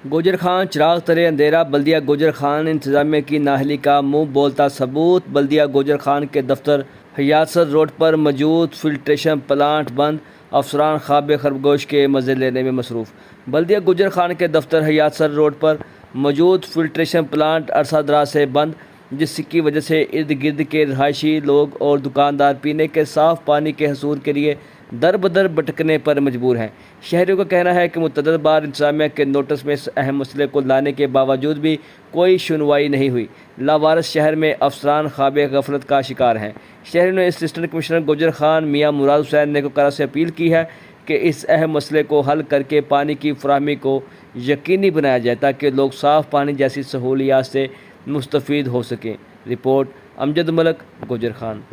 गुजर खान चिराग तले अंधेरा, बल्दिया गुजर खान इंतजामिया की नाअहली का मुंह बोलता सबूत। बल्दिया गुजर खान के दफ्तर हयातसर रोड पर मौजूद फिल्ट्रेशन प्लांट बंद, अफसरान ख्वाब खरगोश के मज़े लेने में मसरूफ़। बल्दिया गुजर खान के दफ्तर हयातसर रोड पर मौजूद फिल्ट्रेशन प्लांट अरसा दराज से बंद, जिसकी वजह से इर्द गिर्द के रहायशी लोग और दुकानदार पीने के साफ़ पानी के हसूल के लिए दर बदर भटकने पर मजबूर हैं। शहरियों का कहना है कि मुतअद्दिद बार इंतजामिया के नोटिस में इस अहम मसले को लाने के बावजूद भी कोई सुनवाई नहीं हुई। लावारिस शहर में अफसरान ख्वाब गफलत का शिकार हैं। शहरियों ने असिस्टेंट कमिश्नर गुजर खान मियाँ मुराद हुसैन नेकोकारा से अपील की है कि इस अहम मसले को हल करके पानी की फराहमी को यकीनी बनाया जाए ताकि लोग साफ़ पानी जैसी सहूलियात से मुस्तफ़ीद हो सकें। रिपोर्ट अमजद मलक, गुजर खान।